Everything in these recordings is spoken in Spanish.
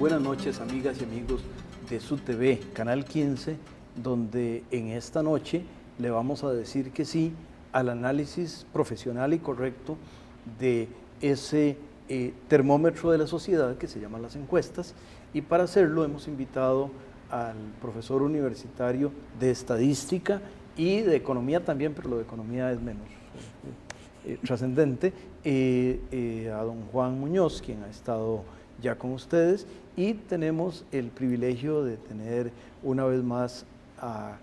buenas noches, amigas y amigos de su TV, Canal 15, donde en esta noche le vamos a decir que sí al análisis profesional y correcto de ese termómetro de la sociedad que se llama las encuestas, y para hacerlo hemos invitado al profesor universitario de estadística y de economía también, pero lo de economía es menos trascendente, a don Juan Muñoz, quien ha estado ya con ustedes, y tenemos el privilegio de tener una vez más a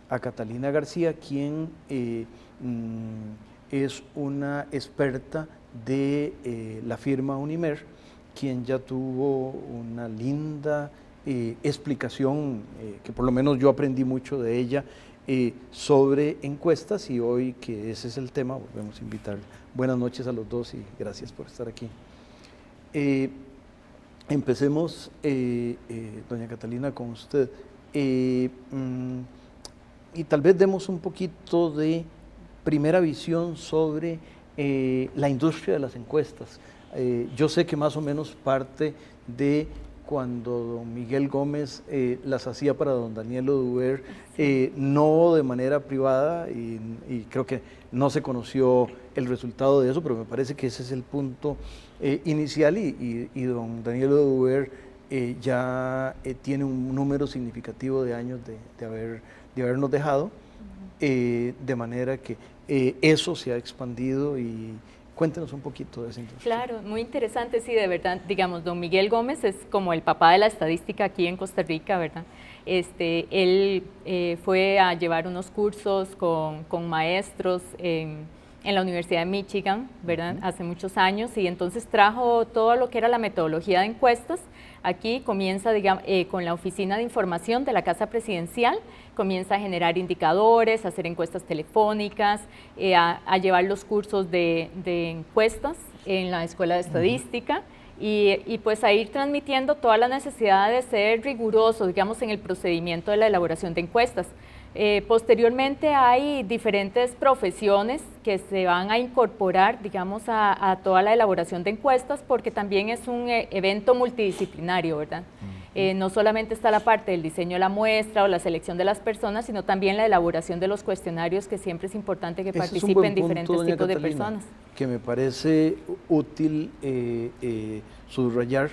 Catalina García, quien es una experta de la firma Unimer, quien ya tuvo una linda explicación, que por lo menos yo aprendí mucho de ella, sobre encuestas, y hoy que ese es el tema, volvemos a invitar. Buenas noches a los dos y gracias por estar aquí. Empecemos, doña Catalina, con usted, y tal vez demos un poquito de primera visión sobre la industria de las encuestas. Yo sé que más o menos parte de cuando don Miguel Gómez las hacía para don Daniel Oduber, no de manera privada, y creo que no se conoció el resultado de eso, pero me parece que ese es el punto inicial, y don Daniel Oduber ya tiene un número significativo de años de habernos dejado, de manera que eso se ha expandido. Y cuéntenos un poquito de esa industria. Claro, muy interesante, sí, de verdad. Digamos, don Miguel Gómez es como el papá de la estadística aquí en Costa Rica, ¿verdad? Él fue a llevar unos cursos con maestros en la Universidad de Michigan, ¿verdad? Hace muchos años, y entonces trajo todo lo que era la metodología de encuestas. Aquí comienza, digamos, con la Oficina de Información de la Casa Presidencial, comienza a generar indicadores, a hacer encuestas telefónicas, a llevar los cursos de encuestas en la Escuela de Estadística, y pues a ir transmitiendo toda la necesidad de ser riguroso, digamos, en el procedimiento de la elaboración de encuestas. Posteriormente hay diferentes profesiones que se van a incorporar, digamos, a toda la elaboración de encuestas, porque también es un evento multidisciplinario, ¿verdad? No solamente está la parte del diseño de la muestra o la selección de las personas, sino también la elaboración de los cuestionarios, que siempre es importante que participen diferentes tipos de personas. Que me parece útil subrayar.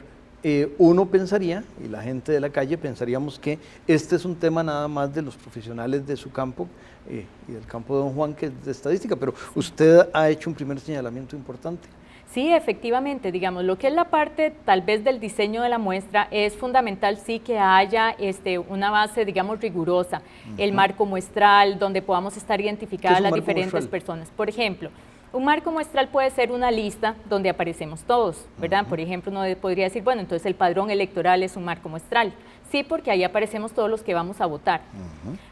Uno pensaría, y la gente de la calle pensaríamos, que este es un tema nada más de los profesionales de su campo y del campo de don Juan, que es de estadística, pero usted ha hecho un primer señalamiento importante. Sí, efectivamente, digamos, lo que es la parte tal vez del diseño de la muestra, es fundamental sí que haya una base, digamos, rigurosa, el marco muestral, donde podamos estar identificadas las diferentes personas. Por ejemplo, un marco muestral puede ser una lista donde aparecemos todos, ¿verdad? Por ejemplo, uno podría decir, bueno, entonces el padrón electoral es un marco muestral. Sí, porque ahí aparecemos todos los que vamos a votar.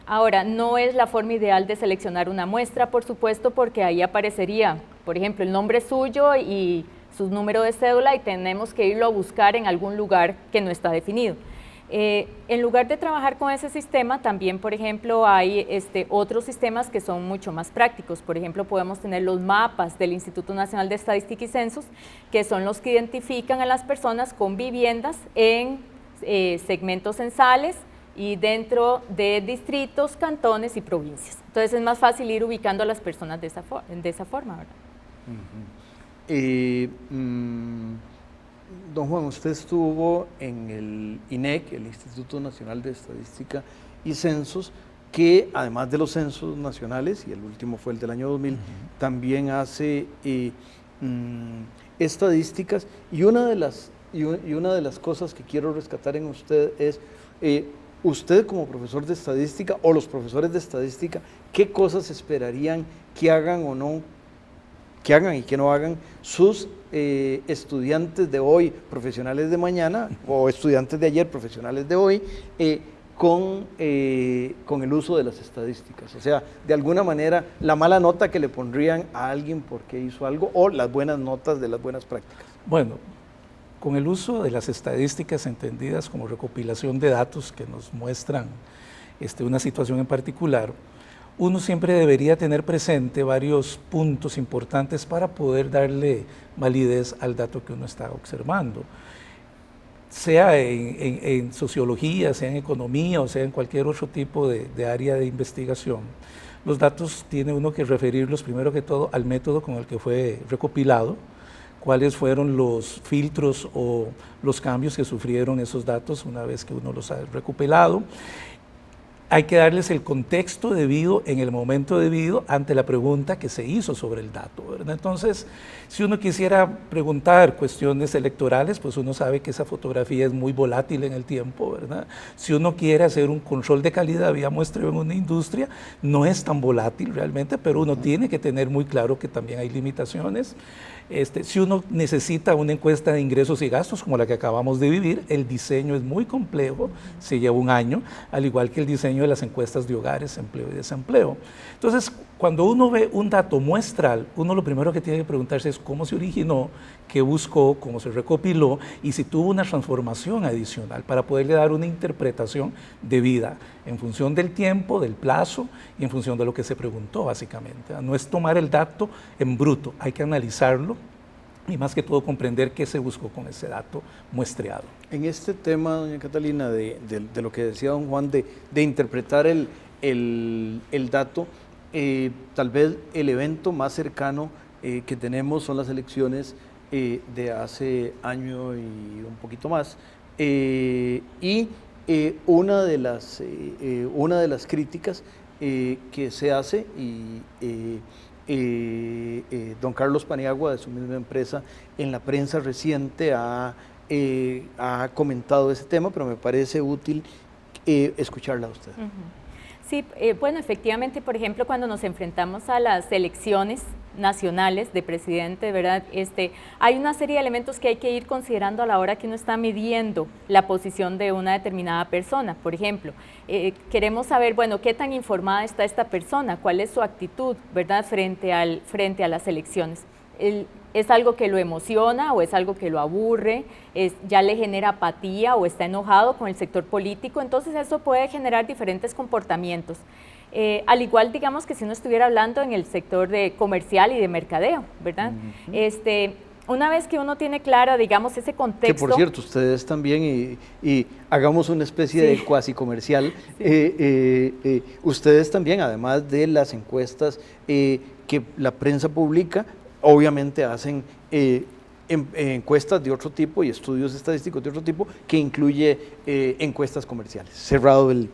Ahora, no es la forma ideal de seleccionar una muestra, por supuesto, porque ahí aparecería, por ejemplo, el nombre suyo y su número de cédula, y tenemos que irlo a buscar en algún lugar que no está definido. En lugar de trabajar con ese sistema, también, por ejemplo, hay otros sistemas que son mucho más prácticos. Por ejemplo, podemos tener los mapas del Instituto Nacional de Estadística y Censos, que son los que identifican a las personas con viviendas en segmentos censales y dentro de distritos, cantones y provincias. Entonces es más fácil ir ubicando a las personas de esa forma, ¿verdad? Don Juan, usted estuvo en el INEC, el Instituto Nacional de Estadística y Censos, que además de los censos nacionales, y el último fue el del año 2000, también hace estadísticas, y una de las cosas que quiero rescatar en usted es, usted como profesor de estadística, o los profesores de estadística, ¿qué cosas esperarían que hagan o no, que hagan y que no hagan sus estudiantes de hoy, profesionales de mañana, o estudiantes de ayer, profesionales de hoy, con el uso de las estadísticas? O sea, de alguna manera, la mala nota que le pondrían a alguien porque hizo algo, o las buenas notas de las buenas prácticas. Bueno, con el uso de las estadísticas entendidas como recopilación de datos que nos muestran una situación en particular, uno siempre debería tener presente varios puntos importantes para poder darle validez al dato que uno está observando. sea en sociología, sea en economía o sea en cualquier otro tipo de área de investigación, los datos tiene uno que referirlos primero que todo al método con el que fue recopilado, cuáles fueron los filtros o los cambios que sufrieron esos datos una vez que uno los ha recopilado. Hay que darles el contexto debido en el momento debido ante la pregunta que se hizo sobre el dato, ¿verdad? Entonces, si uno quisiera preguntar cuestiones electorales, pues uno sabe que esa fotografía es muy volátil en el tiempo, ¿verdad? Si uno quiere hacer un control de calidad vía muestreo en una industria, no es tan volátil realmente, pero uno tiene que tener muy claro que también hay limitaciones. Si uno necesita una encuesta de ingresos y gastos como la que acabamos de vivir, el diseño es muy complejo, se lleva un año, al igual que el diseño de las encuestas de hogares, empleo y desempleo. Entonces, cuando uno ve un dato muestral, uno lo primero que tiene que preguntarse es cómo se originó, qué buscó, cómo se recopiló y si tuvo una transformación adicional para poderle dar una interpretación debida en función del tiempo, del plazo y en función de lo que se preguntó básicamente. No es tomar el dato en bruto, hay que analizarlo y más que todo comprender qué se buscó con ese dato muestreado. En este tema, doña Catalina, de lo que decía don Juan, de interpretar el dato, tal vez el evento más cercano que tenemos son las elecciones de hace año y un poquito más, una de las críticas que se hace, don Carlos Paniagua de su misma empresa en la prensa reciente ha comentado ese tema, pero me parece útil escucharla a usted. Sí, bueno, efectivamente, por ejemplo, cuando nos enfrentamos a las elecciones nacionales de presidente, ¿verdad? Hay una serie de elementos que hay que ir considerando a la hora que uno está midiendo la posición de una determinada persona. Por ejemplo, queremos saber, bueno, qué tan informada está esta persona, cuál es su actitud, ¿verdad? Frente a las elecciones. ¿Es algo que lo emociona o es algo que lo aburre? ¿Ya le genera apatía o está enojado con el sector político? Entonces eso puede generar diferentes comportamientos. Al igual, digamos, que si uno estuviera hablando en el sector de comercial y de mercadeo, ¿verdad? Una vez que uno tiene clara, digamos, ese contexto... Que por cierto, ustedes también, y hagamos una especie de cuasi comercial, ustedes también, además de las encuestas que la prensa publica, obviamente hacen encuestas de otro tipo y estudios estadísticos de otro tipo que incluye encuestas comerciales, cerrado el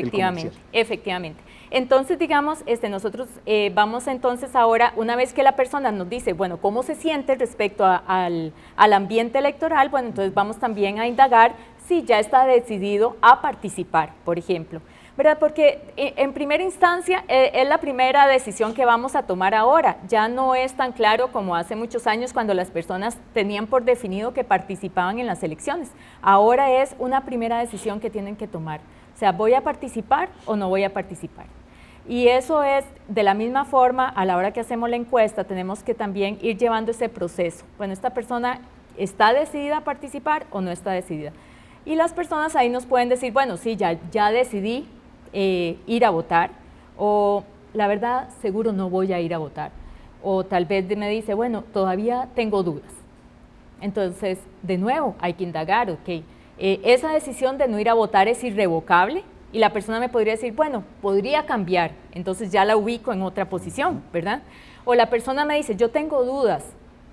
comercial. Efectivamente. Entonces, digamos, nosotros vamos entonces ahora, una vez que la persona nos dice, bueno, ¿cómo se siente respecto al ambiente electoral? Bueno, entonces vamos también a indagar si ya está decidido a participar, por ejemplo. ¿Verdad? Porque en primera instancia es la primera decisión que vamos a tomar ahora. Ya no es tan claro como hace muchos años cuando las personas tenían por definido que participaban en las elecciones. Ahora es una primera decisión que tienen que tomar. O sea, ¿voy a participar o no voy a participar? Y eso es de la misma forma, a la hora que hacemos la encuesta, tenemos que también ir llevando ese proceso. Bueno, ¿esta persona está decidida a participar o no está decidida? Y las personas ahí nos pueden decir, bueno, sí, ya decidí ir a votar, o la verdad seguro no voy a ir a votar, o tal vez me dice, bueno, todavía tengo dudas. Entonces, de nuevo, hay que indagar, ok, esa decisión de no ir a votar es irrevocable, y la persona me podría decir, bueno, podría cambiar, entonces ya la ubico en otra posición, ¿verdad? O la persona me dice, yo tengo dudas.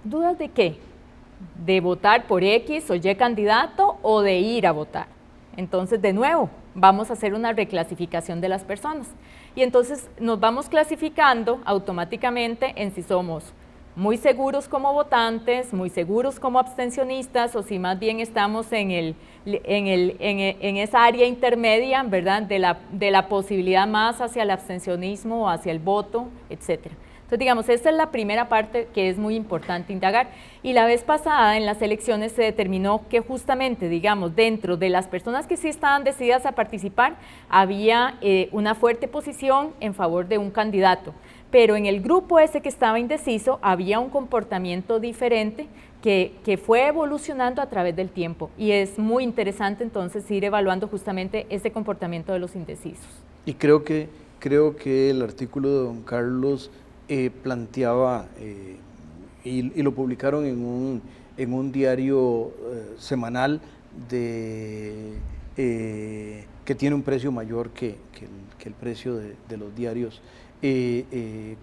¿Dudas de qué? ¿De votar por X o Y candidato o de ir a votar? Entonces, de nuevo, vamos a hacer una reclasificación de las personas. Y entonces nos vamos clasificando automáticamente en si somos muy seguros como votantes, muy seguros como abstencionistas, o si más bien estamos en esa área intermedia, ¿verdad? De la posibilidad más hacia el abstencionismo o hacia el voto, etcétera. Entonces, digamos, esta es la primera parte que es muy importante indagar. Y la vez pasada en las elecciones se determinó que justamente, digamos, dentro de las personas que sí estaban decididas a participar, había una fuerte posición en favor de un candidato. Pero en el grupo ese que estaba indeciso había un comportamiento diferente que fue evolucionando a través del tiempo. Y es muy interesante entonces ir evaluando justamente ese comportamiento de los indecisos. Y creo que el artículo de don Carlos planteaba, y lo publicaron en un diario semanal que tiene un precio mayor que el precio de los diarios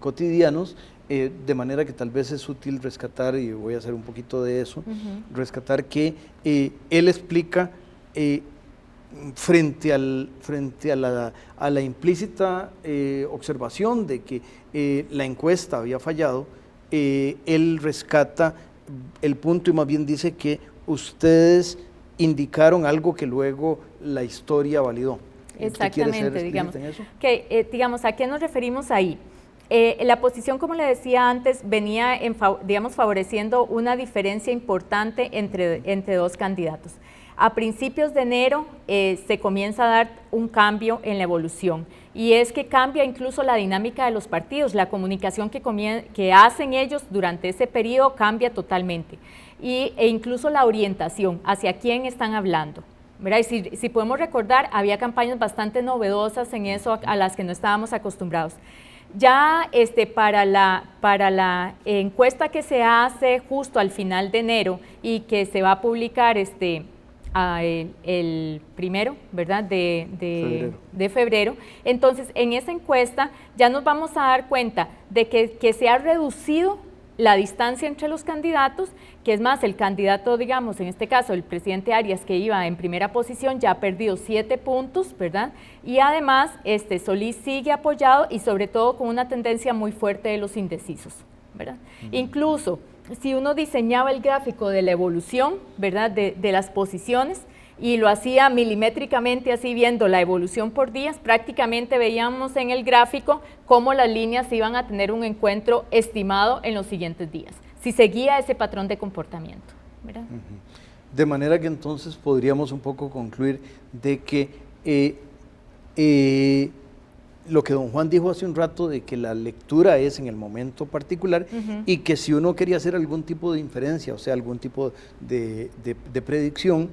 cotidianos, de manera que tal vez es útil rescatar, y voy a hacer un poquito de eso, rescatar que él explica frente a la implícita observación de que la encuesta había fallado, él rescata el punto y más bien dice que ustedes indicaron algo que luego la historia validó. Exactamente, digamos. Digamos, ¿a qué nos referimos ahí? La posición, como le decía antes, venía, digamos, favoreciendo una diferencia importante entre dos candidatos. A principios de enero se comienza a dar un cambio en la evolución, y es que cambia incluso la dinámica de los partidos, la comunicación que hacen ellos durante ese periodo cambia totalmente, e incluso la orientación, hacia quién están hablando. ¿Verdad? Y si podemos recordar, había campañas bastante novedosas en eso a las que no estábamos acostumbrados. Ya para la encuesta que se hace justo al final de enero y que se va a publicar el 1, ¿verdad? de febrero, entonces en esa encuesta ya nos vamos a dar cuenta de que se ha reducido la distancia entre los candidatos, que es más, el candidato, digamos, en este caso el presidente Arias, que iba en primera posición, ya ha perdido 7 puntos, ¿verdad? Y además Solís sigue apoyado y sobre todo con una tendencia muy fuerte de los indecisos, ¿verdad? Incluso si uno diseñaba el gráfico de la evolución, ¿verdad? de las posiciones, y lo hacía milimétricamente, así viendo la evolución por días, prácticamente veíamos en el gráfico cómo las líneas iban a tener un encuentro estimado en los siguientes días, si seguía ese patrón de comportamiento, ¿verdad? De manera que entonces podríamos un poco concluir de que lo que don Juan dijo hace un rato, de que la lectura es en el momento particular, y que si uno quería hacer algún tipo de inferencia, o sea, algún tipo de predicción,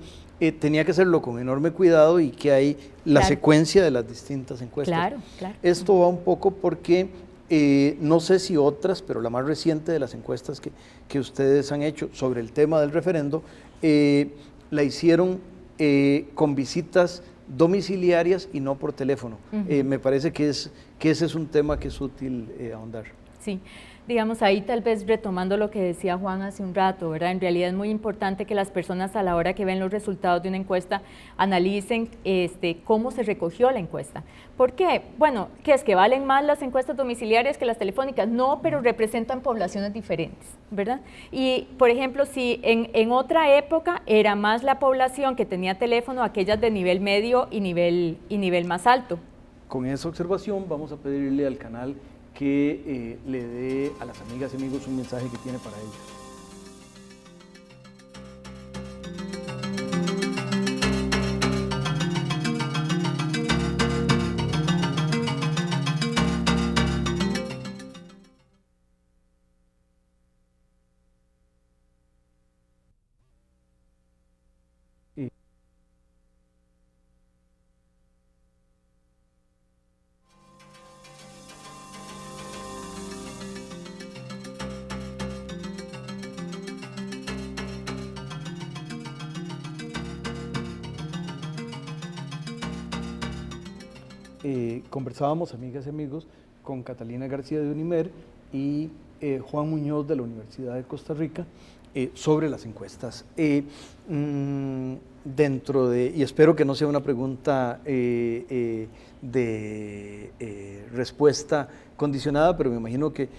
tenía que hacerlo con enorme cuidado, y que hay la secuencia de las distintas encuestas. Claro. Esto va un poco porque, no sé si otras, pero la más reciente de las encuestas que ustedes han hecho sobre el tema del referendo, la hicieron con visitas domiciliarias y no por teléfono. Me parece que ese es un tema que es útil ahondar. Sí. Digamos, ahí tal vez retomando lo que decía Juan hace un rato, ¿verdad? En realidad es muy importante que las personas, a la hora que ven los resultados de una encuesta, analicen cómo se recogió la encuesta. ¿Por qué? Bueno, ¿qué es que valen más las encuestas domiciliarias que las telefónicas? No, pero representan poblaciones diferentes, ¿verdad? Y, por ejemplo, si en otra época era más la población que tenía teléfono, aquellas de nivel medio y nivel más alto. Con esa observación vamos a pedirle al canal que le dé a las amigas y amigos un mensaje que tiene para ellos. Conversábamos, amigas y amigos, con Catalina García de Unimer y Juan Muñoz de la Universidad de Costa Rica sobre las encuestas. Y espero que no sea una pregunta de respuesta condicionada, pero me imagino que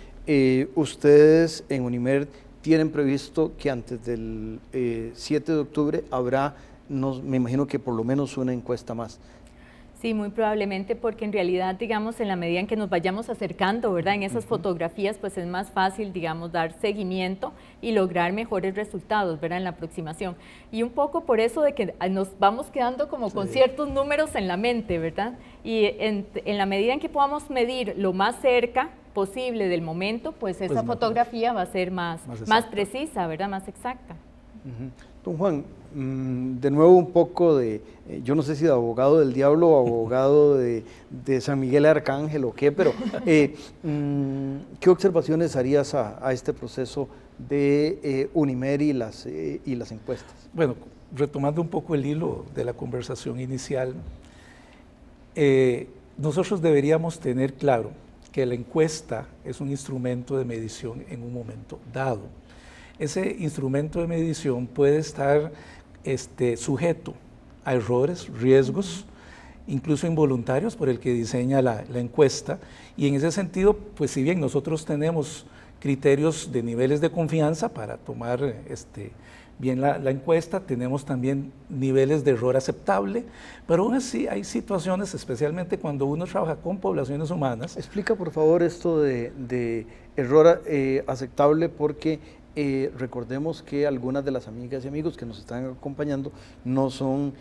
ustedes en Unimer tienen previsto que antes del 7 de octubre habrá, me imagino que por lo menos una encuesta más. Sí, muy probablemente, porque en realidad, digamos, en la medida en que nos vayamos acercando, ¿verdad? En esas fotografías, pues es más fácil, digamos, dar seguimiento y lograr mejores resultados, ¿verdad? En la aproximación. Y un poco por eso de que nos vamos quedando como con ciertos números en la mente, ¿verdad? Y en la medida en que podamos medir lo más cerca posible del momento, pues esa fotografía va a ser más precisa, ¿verdad? Más exacta. Don Juan, de nuevo un poco yo no sé si de abogado del diablo o abogado de San Miguel Arcángel o qué, pero ¿qué observaciones harías a este proceso de Unimer y las encuestas? Bueno, retomando un poco el hilo de la conversación inicial, nosotros deberíamos tener claro que la encuesta es un instrumento de medición en un momento dado. Ese instrumento de medición puede estar sujeto a errores, riesgos, incluso involuntarios por el que diseña la encuesta, y en ese sentido, pues si bien nosotros tenemos criterios de niveles de confianza para tomar bien la encuesta, tenemos también niveles de error aceptable, pero aún así hay situaciones, especialmente cuando uno trabaja con poblaciones humanas. Explica por favor esto de error aceptable, porque recordemos que algunas de las amigas y amigos que nos están acompañando no son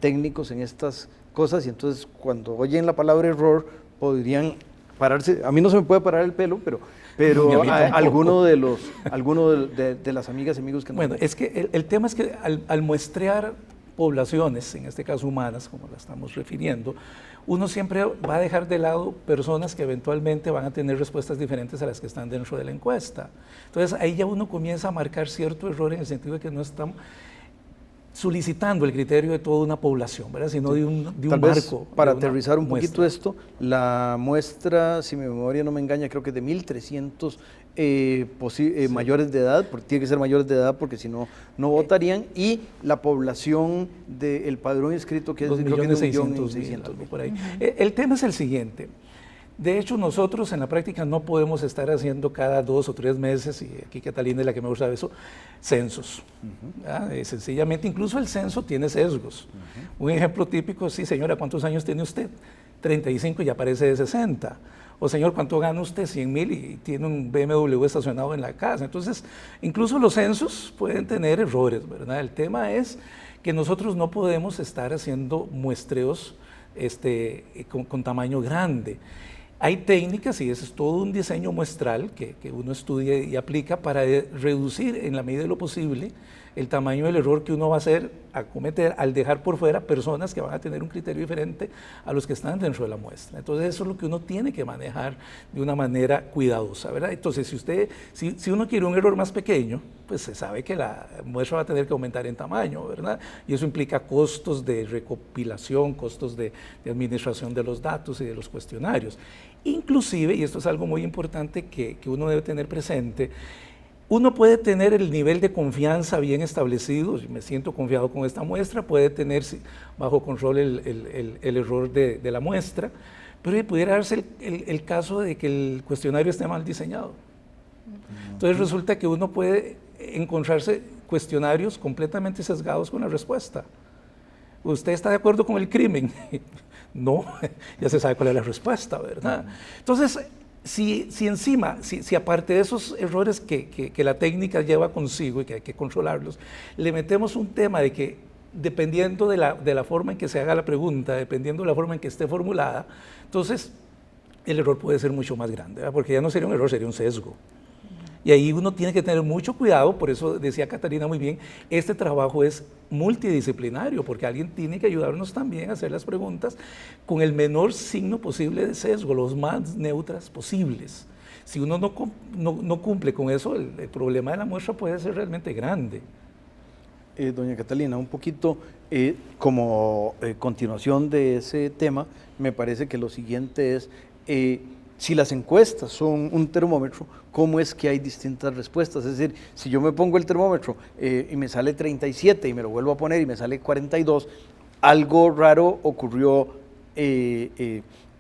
técnicos en estas cosas, y entonces cuando oyen la palabra error podrían pararse. A mí no se me puede parar el pelo, pero alguno de las amigas y amigos que nos... Bueno, es que el tema es que al muestrear poblaciones, en este caso humanas, como la estamos refiriendo, uno siempre va a dejar de lado personas que eventualmente van a tener respuestas diferentes a las que están dentro de la encuesta. Entonces ahí ya uno comienza a marcar cierto error en el sentido de que no estamos solicitando el criterio de toda una población, ¿verdad? Sino de un Tal vez, marco. para aterrizar un poquito esto, la muestra, si mi memoria no me engaña, creo que es de 1.300 mayores de edad, porque tiene que ser mayores de edad porque si no, no votarían, y la población del padrón inscrito, que es de 1.600.000. Por ahí. El tema es el siguiente. De hecho, nosotros en la práctica no podemos estar haciendo cada 2 o 3 meses, y aquí Catalina es la que me gusta de eso, censos. Sencillamente, incluso el censo tiene sesgos. Un ejemplo típico, sí, señora, ¿cuántos años tiene usted? 35 y aparece de 60. O señor, ¿cuánto gana usted? 100,000 y tiene un BMW estacionado en la casa. Entonces, incluso los censos pueden tener errores, ¿verdad? El tema es que nosotros no podemos estar haciendo muestreos con tamaño grande. Hay técnicas, y ese es todo un diseño muestral que uno estudia y aplica para reducir en la medida de lo posible el tamaño del error que uno va a cometer al dejar por fuera personas que van a tener un criterio diferente a los que están dentro de la muestra. Entonces eso es lo que uno tiene que manejar de una manera cuidadosa, ¿verdad? Entonces si uno quiere un error más pequeño, pues se sabe que la muestra va a tener que aumentar en tamaño, ¿verdad? Y eso implica costos de recopilación, costos de administración de los datos y de los cuestionarios. Inclusive, y esto es algo muy importante que uno debe tener presente, uno puede tener el nivel de confianza bien establecido, si me siento confiado con esta muestra, puede tener bajo control el error de la muestra, pero pudiera darse el caso de que el cuestionario esté mal diseñado. Entonces resulta que uno puede encontrarse cuestionarios completamente sesgados con la respuesta. ¿Usted está de acuerdo con el crimen? No, ya se sabe cuál es la respuesta, ¿verdad? Entonces, si aparte de esos errores que la técnica lleva consigo y que hay que controlarlos, le metemos un tema de que dependiendo de la forma en que se haga la pregunta, dependiendo de la forma en que esté formulada, entonces el error puede ser mucho más grande, ¿verdad? Porque ya no sería un error, sería un sesgo. Y ahí uno tiene que tener mucho cuidado, por eso decía Catalina muy bien, este trabajo es multidisciplinario, porque alguien tiene que ayudarnos también a hacer las preguntas con el menor signo posible de sesgo, los más neutras posibles. Si uno no cumple con eso, el problema de la muestra puede ser realmente grande. Doña Catalina, un poquito como continuación de ese tema, me parece que lo siguiente es, si las encuestas son un termómetro, ¿cómo es que hay distintas respuestas? Es decir, si yo me pongo el termómetro y me sale 37 y me lo vuelvo a poner y me sale 42, algo raro ocurrió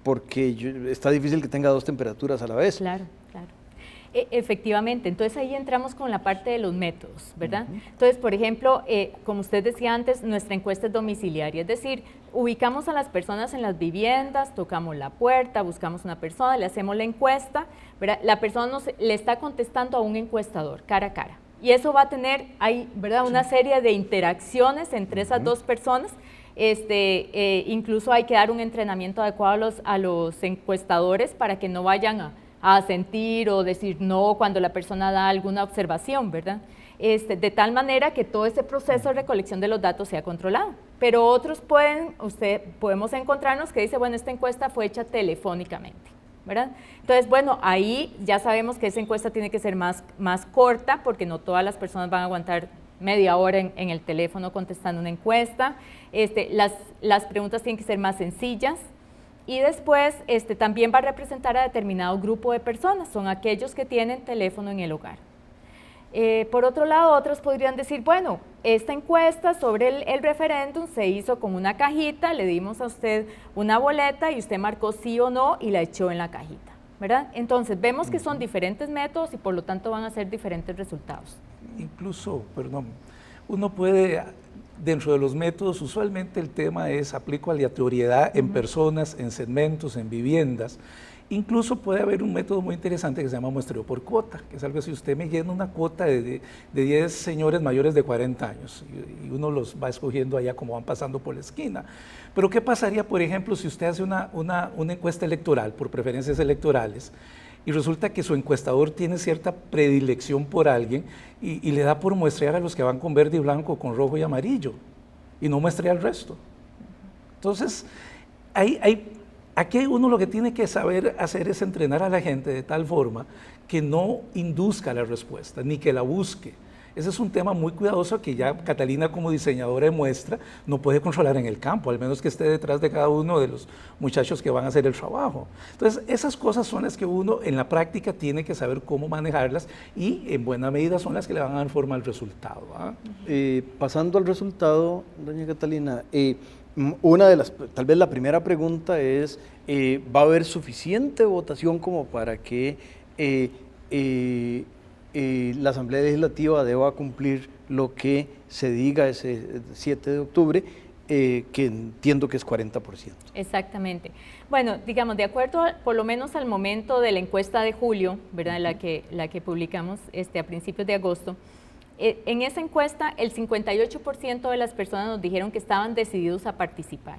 porque está difícil que tenga 2 temperaturas a la vez. Claro, claro. Efectivamente, entonces ahí entramos con la parte de los métodos, ¿verdad? Entonces, por ejemplo, como usted decía antes, nuestra encuesta es domiciliaria, es decir, ubicamos a las personas en las viviendas, tocamos la puerta, buscamos una persona, le hacemos la encuesta, ¿verdad? La persona le está contestando a un encuestador, cara a cara. Y eso va a tener, ¿verdad? Una serie de interacciones entre esas 2 personas. Incluso hay que dar un entrenamiento adecuado a los encuestadores para que no vayan a sentir o decir no cuando la persona da alguna observación, ¿verdad? De tal manera que todo ese proceso de recolección de los datos sea controlado. Pero otros podemos encontrarnos que dice, bueno, esta encuesta fue hecha telefónicamente, ¿verdad? Entonces, bueno, ahí ya sabemos que esa encuesta tiene que ser más corta porque no todas las personas van a aguantar media hora en el teléfono contestando una encuesta. Las preguntas tienen que ser más sencillas. Y después también va a representar a determinado grupo de personas, son aquellos que tienen teléfono en el hogar. Por otro lado, otros podrían decir, bueno, esta encuesta sobre el referéndum se hizo con una cajita, le dimos a usted una boleta y usted marcó sí o no y la echó en la cajita, ¿verdad? Entonces, vemos que son diferentes métodos y por lo tanto van a ser diferentes resultados. Incluso, perdón, uno puede, dentro de los métodos, usualmente el tema es aplico aleatoriedad en personas, en segmentos, en viviendas. Incluso puede haber un método muy interesante que se llama muestreo por cuota, que es algo así, usted me llena una cuota de 10 señores mayores de 40 años y uno los va escogiendo allá como van pasando por la esquina. Pero ¿qué pasaría, por ejemplo, si usted hace una encuesta electoral por preferencias electorales y resulta que su encuestador tiene cierta predilección por alguien y le da por muestrear a los que van con verde y blanco, con rojo y amarillo, y no muestrea al resto? Entonces, aquí uno lo que tiene que saber hacer es entrenar a la gente de tal forma que no induzca la respuesta, ni que la busque. Ese es un tema muy cuidadoso que ya Catalina, como diseñadora de muestra, no puede controlar en el campo, al menos que esté detrás de cada uno de los muchachos que van a hacer el trabajo. Entonces, esas cosas son las que uno en la práctica tiene que saber cómo manejarlas y en buena medida son las que le van a dar forma al resultado. Pasando al resultado, doña Catalina, tal vez la primera pregunta es, ¿va a haber suficiente votación como para que la Asamblea Legislativa deba cumplir lo que se diga ese 7 de octubre, que entiendo que es 40%? Exactamente. Bueno, digamos, de acuerdo por lo menos al momento de la encuesta de julio, ¿verdad? la que publicamos a principios de agosto, en esa encuesta el 58% de las personas nos dijeron que estaban decididos a participar.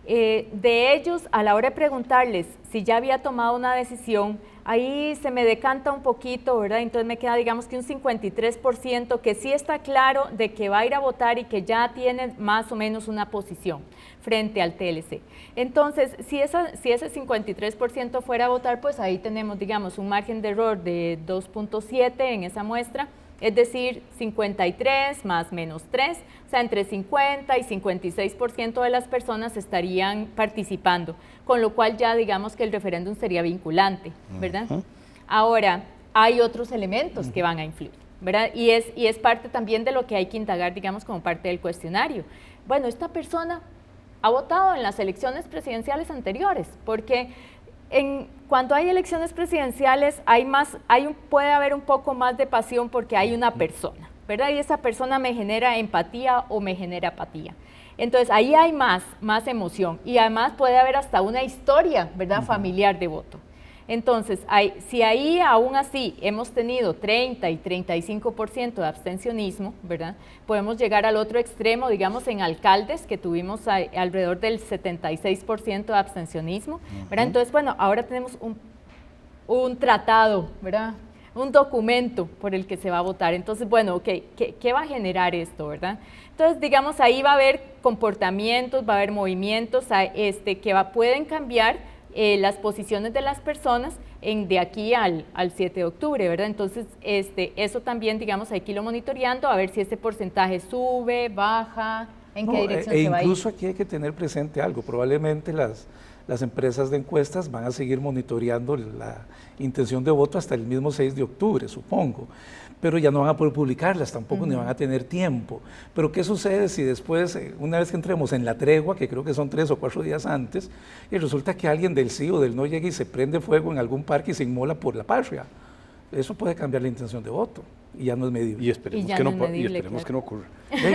De ellos, a la hora de preguntarles si ya había tomado una decisión, ahí se me decanta un poquito, ¿verdad? Entonces me queda, digamos que un 53% que sí está claro de que va a ir a votar y que ya tiene más o menos una posición frente al TLC. Entonces, si ese 53% fuera a votar, pues ahí tenemos, digamos, un margen de error de 2.7 en esa muestra, es decir, 53 más menos 3, o sea, entre 50 y 56% de las personas estarían participando, con lo cual ya digamos que el referéndum sería vinculante, ¿verdad? Ahora, hay otros elementos que van a influir, ¿verdad? Y es parte también de lo que hay que indagar, digamos, como parte del cuestionario. Bueno, esta persona ha votado en las elecciones presidenciales anteriores, porque cuando hay elecciones presidenciales puede haber un poco más de pasión porque hay una persona, ¿verdad? Y esa persona me genera empatía o me genera apatía. Entonces ahí hay más emoción y además puede haber hasta una historia, ¿verdad? Familiar de voto. Entonces, si ahí aún así hemos tenido 30 y 35% de abstencionismo, ¿verdad? Podemos llegar al otro extremo, digamos, en alcaldes, que tuvimos alrededor del 76% de abstencionismo, ¿verdad? Entonces, bueno, ahora tenemos un tratado, ¿verdad? Un documento por el que se va a votar. Entonces, bueno, okay, ¿qué va a generar esto, verdad? Entonces, digamos, ahí va a haber comportamientos, va a haber movimientos que pueden cambiar las posiciones de las personas de aquí al 7 de octubre, ¿verdad? Entonces, eso también, digamos, hay que irlo monitoreando, a ver si este porcentaje sube, baja, en qué dirección se va a ir. Incluso aquí hay que tener presente algo, probablemente las empresas de encuestas van a seguir monitoreando la intención de voto hasta el mismo 6 de octubre, supongo, pero ya no van a poder publicarlas tampoco, ni van a tener tiempo. Pero ¿qué sucede si después, una vez que entremos en la tregua, que creo que son 3 o 4 días antes, y resulta que alguien del sí o del no llegue y se prende fuego en algún parque y se inmola por la patria? Eso puede cambiar la intención de voto y ya no es medible. Y esperemos que no ocurra.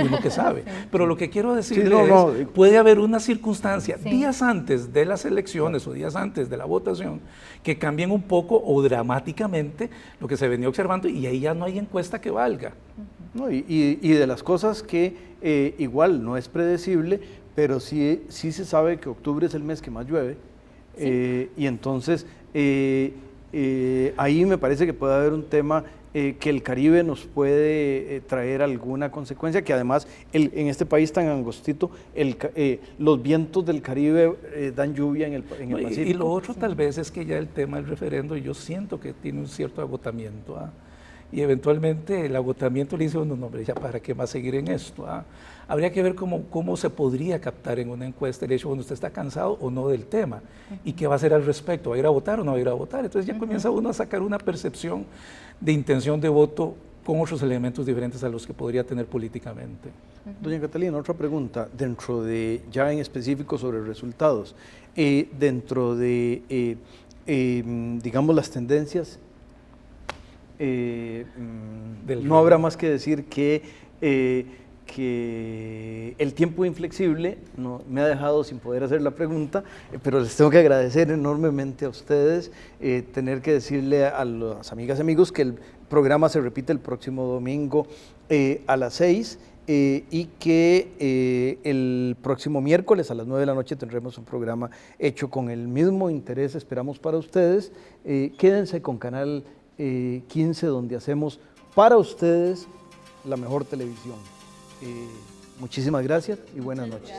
Uno que sabe. Pero lo que quiero decir es, puede haber una circunstancia días antes de las elecciones o días antes de la votación que cambien un poco o dramáticamente lo que se venía observando y ahí ya no hay encuesta que valga. No, y de las cosas que igual no es predecible, pero sí se sabe que octubre es el mes que más llueve, y entonces ahí me parece que puede haber un tema que el Caribe nos puede traer alguna consecuencia, que además en este país tan angostito, los vientos del Caribe dan lluvia en el Pacífico. Y lo otro tal vez es que ya el tema del referendo yo siento que tiene un cierto agotamiento, y eventualmente el agotamiento le dice a uno, no, hombre, ya para qué más seguir en esto. Habría que ver cómo se podría captar en una encuesta el hecho cuando usted está cansado o no del tema y qué va a hacer al respecto, ¿va a ir a votar o no va a ir a votar? Entonces ya comienza uno a sacar una percepción de intención de voto con otros elementos diferentes a los que podría tener políticamente. Doña Catalina, otra pregunta, dentro de, ya en específico sobre resultados, dentro de, digamos, las tendencias, no habrá más que decir que el tiempo inflexible me ha dejado sin poder hacer la pregunta, pero les tengo que agradecer enormemente a ustedes, tener que decirle a las amigas y amigos que el programa se repite el próximo domingo a las 6 y que el próximo miércoles a las 9 de la noche tendremos un programa hecho con el mismo interés, esperamos, para ustedes. Quédense con Canal 15, donde hacemos para ustedes la mejor televisión. Muchísimas gracias y buenas noches.